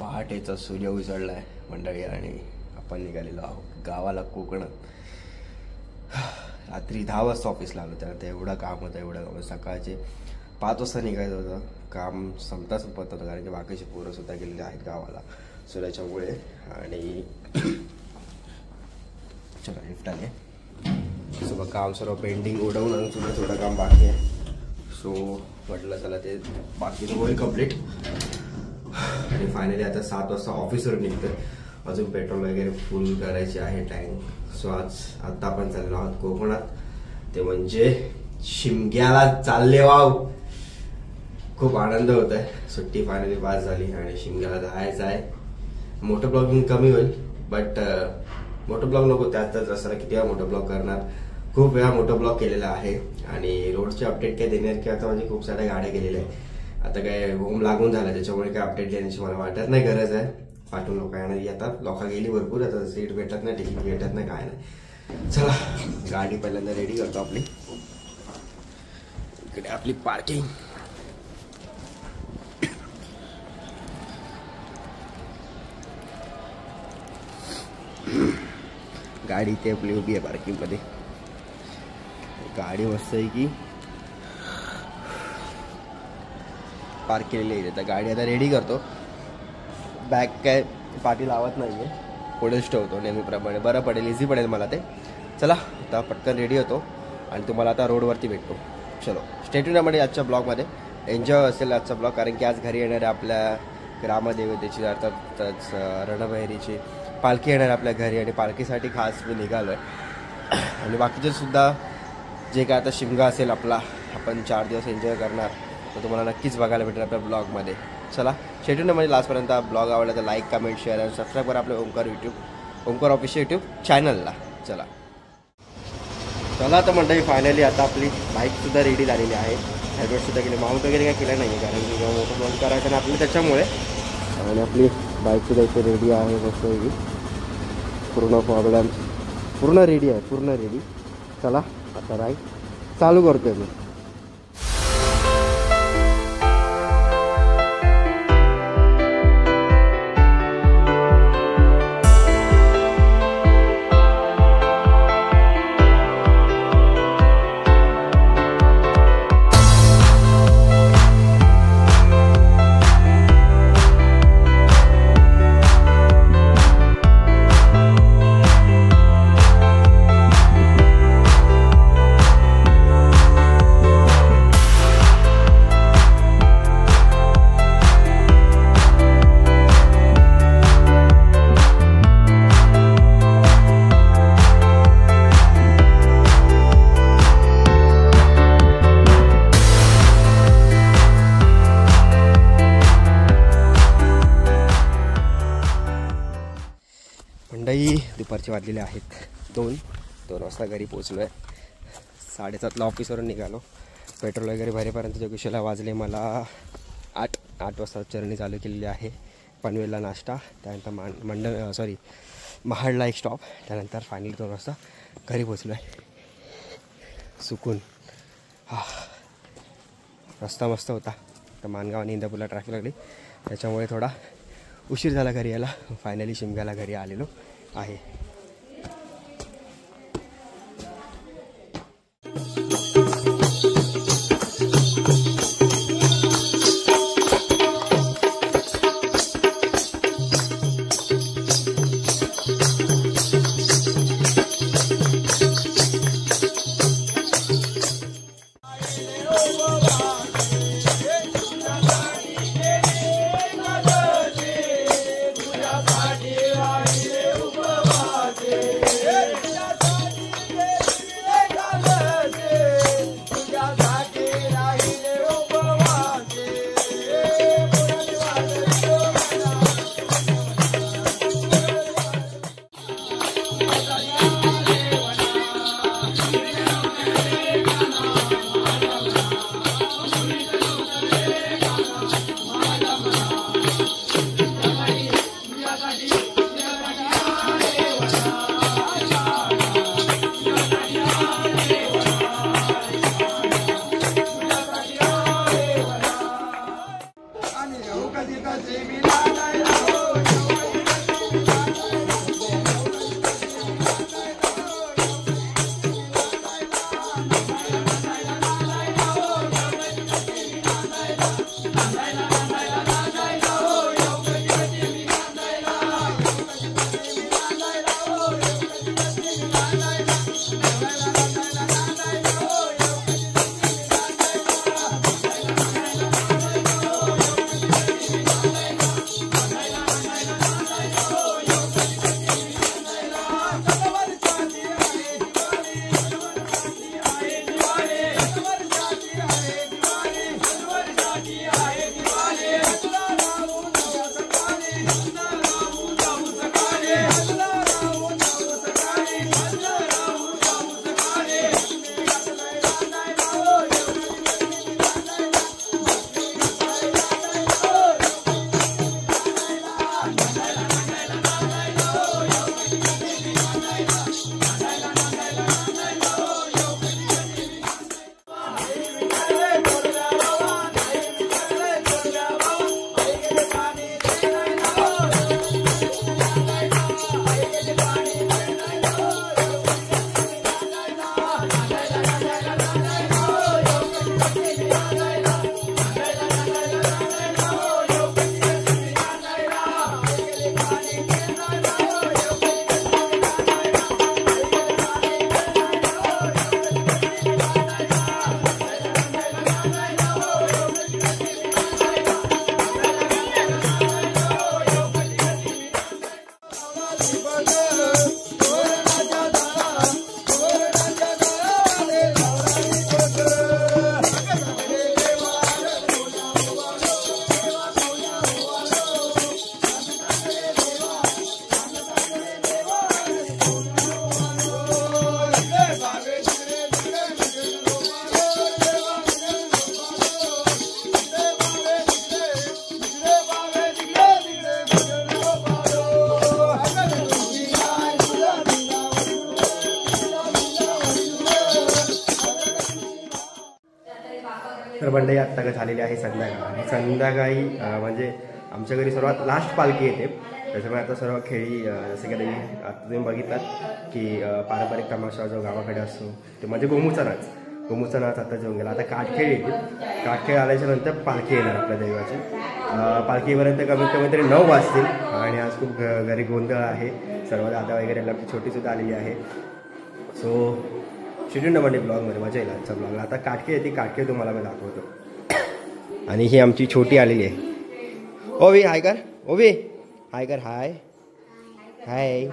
पहाटेचा सूर्य उजळलाय मंडळी आणि आपण निघालेलो आहोत गावाला कोकणात. रात्री 10 वाजता ऑफिसला आलो. त्यानंतर एवढं काम होतं सकाळचे 5 वाजता निघायचं होतं. काम संपत होतं कारण की बाकीचे पोरं सुद्धा गेलेले आहेत गावाला सूर्याच्यामुळे. आणि चला लिफ्ट आले. सगळं काम सर्व पेंडिंग उडवून आणि थोडं काम बाकी आहे. सो म्हटलं चला ते बाकीचं होईल कम्प्लीट. आणि फायनली आता 7 वाजता ऑफिसवर निघतं. अजून पेट्रोल वगैरे फुल करायचे आहे टँक. सो आता आपण चाललो आहोत कोकणात, ते म्हणजे शिमग्याला चालले. वाव, खूप आनंद होत आहे. सुट्टी फायनली पास झाली आणि शिमग्याला जायचं आहे. मोठं ब्लॉगिंग कमी होईल बट मोठं ब्लॉग नको. त्याच रस्त्याला किती वेळा मोठं ब्लॉग करणार. खूप वेळा मोठं ब्लॉग केलेला आहे आणि रोडचे अपडेट काय देणार की आता म्हणजे खूप साऱ्या गाड्या गेलेल्या आहेत. आता काय होम लागून झाला त्याच्यामुळे काय अपडेट देण्याची मला वाटत नाही गरज आहे. पाठवून लोक येतात, लोक गेली भरपूर. आता सीट भेटत नाही, तिकीट भेटत नाही, काय नाही. चला गाडी पहिल्यांदा रेडी करतो आपली. इकडे आपली पार्किंग. गाडी इथे आपली उभी आहे पार्किंग मध्ये. गाडी मस्त आहे की पार्क केलेली आहे. तर गाडी आता रेडी करतो. बॅग काय पाठी लावत नाहीये, पुढेच ठेवतो नेहमीप्रमाणे. बरं पडेल, इझी पडेल मला ते. चला आता पटकन रेडी होतो आणि तुम्हाला आता रोडवरती भेटतो. चलो स्टे ट्यून आहे आजच्या ब्लॉगमध्ये. एन्जॉय असेल आजचा ब्लॉग कारण की आज घरी येणाऱ्या आपल्या ग्रामदेवतेची अर्थातच रणभैरीची पालखी येणार आपल्या घरी आणि पालखीसाठी खास मी निघालो आहे. आणि बाकीचे सुद्धा जे काय आता शिमगा असेल आपला, आपण 4 दिवस एन्जॉय करणार, तर तुम्हाला नक्कीच बघायला भेटेल आपल्या ब्लॉगमध्ये. चला शेट्यून म्हणजे लास्टपर्यंत. ब्लॉग आवडला तर लाईक, कमेंट, शेअर आणि सबस्क्राईब करा आपल्या ओंकार ऑफिशियल यूट्यूब चॅनलला. चला आता मंडळी फायनली आता आपली बाईकसुद्धा रेडी झालेली आहे. हेल्मेटसुद्धा केली. माउंट वगैरे काय केलं नाही आहे कारण की जेव्हा मोठं ब्लॉग करायचं ना आपलं त्याच्यामुळे. आणि आपली बाईकसुद्धा इथे रेडी आहे. मस्त वेगळी पूर्ण प्रॉब्लेम पूर्ण रेडी आहे, पूर्ण रेडी. चला आता राईड चालू करतोय मी. मंडई दुपारचे वाजलेले आहेत 2 वाजता घरी पोचलो आहे. 7:30ला ऑफिसवरून निघालो. पेट्रोल वगैरे भरेपर्यंत जोगेश्वरला वाजले मला 8 वाजता जर्नी चालू केलेली आहे. पनवेलला नाश्ता, त्यानंतर महाडला एक स्टॉप, त्यानंतर फायनली 2 वाजता घरी पोचलो आहे. सुकून. रस्ता मस्त होता. तर माणगाव आणि इंदापूरला ट्रॅफिक लागली त्याच्यामुळे थोडा उशीर झाला घरी यायला. फायनली शिमग्याला घरी आलेलो आहे. आणि कधी कधी मिळाला तर मंडळी आत्ता का झालेली आहे संध्याकाळ आणि संध्याकाळी म्हणजे आमच्या घरी सर्वात लास्ट पालखी येते. त्याच्यामुळे आता सर्व खेळी जसं की आता तुम्ही बघितलात की पारंपरिक तमाशा जो गावाकडे असतो ते म्हणजे गोमूचा नाच आता जेवून गेला. आता काठखेळ येते. काठखेळ आल्याच्या नंतर पालखी येणार आपल्या देवाची. पालखीपर्यंत कमीत कमी तरी 9 वाजतील आणि आज खूप घरी गोंधळ आहे. सर्व दादा वगैरे आमची छोटीसुद्धा आलेली आहे. सो शिडून म्हणजे ब्लॉगमध्ये मजा येईल आजच्या ब्लॉगला. आता काठखेळ येते. काठखेळ तुम्हाला मी दाखवतो. आणि ही आमची छोटी आलेली आहे. ओवी हाय कर. ओवी हाय कर. हाय हाय.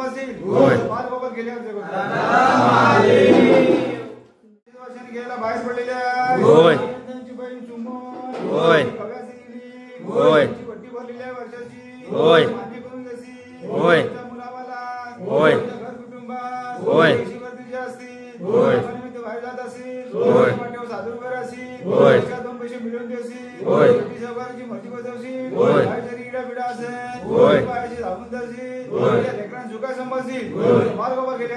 संभाषी बाल बाबा गेले वर्षाने गेला बाहेर पडलेल्या त्यांची बहीण चुंबन वड्डी भरलेली आहे वर्षाची मान्य करून जशी मुलावाला घर कुटुंबात वर्षी असतील बाहेर जात असतील पाठीवर साधू रुपये असतील दोन पैसे मिळवून देशील सहकाराची मर्जी बजावशील जरी इडा पिडा असेल पायाची धावून जाशील लेकरांना चुका समजशील बाल बाबा गेले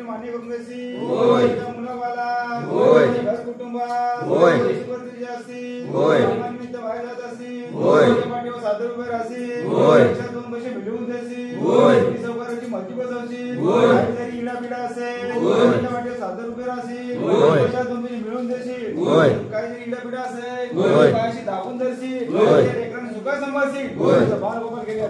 मान्य करून मुलावाला घर कुटुंबात बाहेर जात असतील पाठीवर साधू रुपये असतील दोन पैसे मिळवून देशील चौकाराची मर्जी बजावशील जरी इडा पिडा असेल पाठीवर साधू रुपये असतील दोन पैसे मिळवून देशील काही जरी इडा पिडा असेल पायाशी दाबून धरशील लेकरांना सुखा संभाळशील बाल गोपाल गेले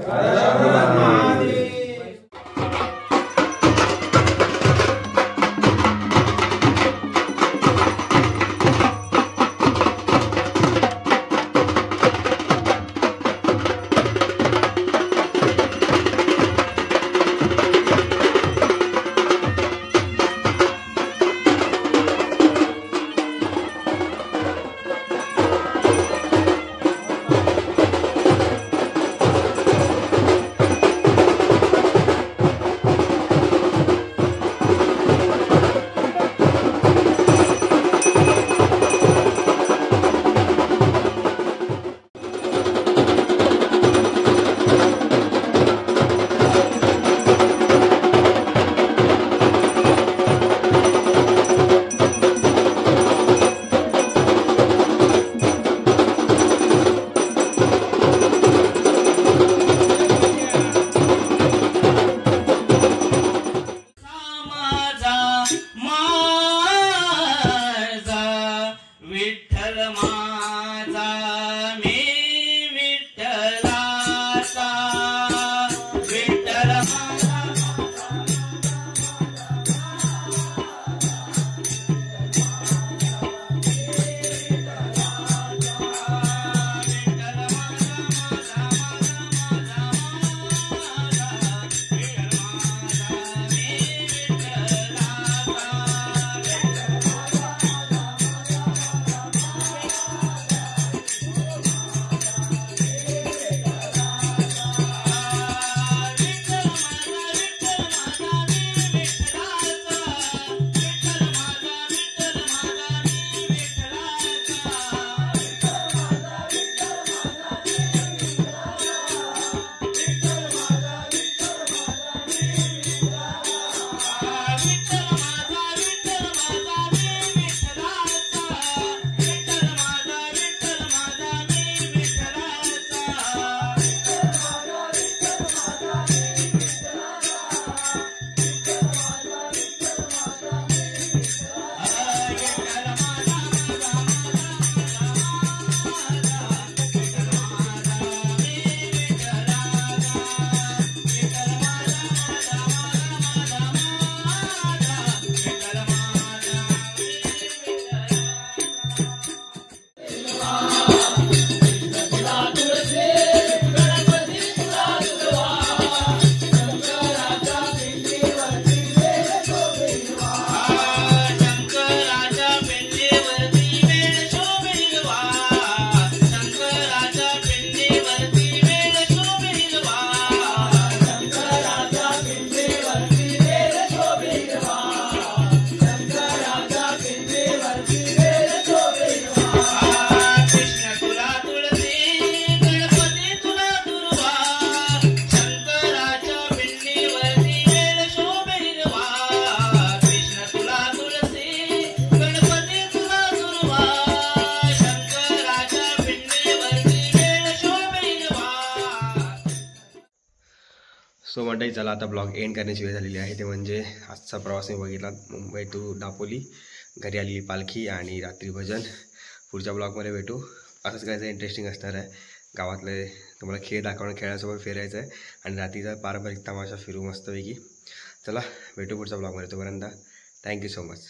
मंडळी चला आता ब्लॉग एंड करण्याची वेळ झालेली आहे. ते म्हणजे आजचा प्रवास मी बघितला मुंबई टू दापोली, घरी आलेली पालखी आणि रात्री भजन. पुढच्या ब्लॉगमध्ये भेटू. असंच काहीचं इंटरेस्टिंग असणार आहे. गावातले तुम्हाला खेळ दाखवणं, खेळासोबत फिरायचं आहे आणि रात्रीचा पारंपरिक तमाशा फिरू मस्तपैकी. चला भेटू पुढच्या ब्लॉगमध्ये. तोपर्यंत थँक्यू सो मच.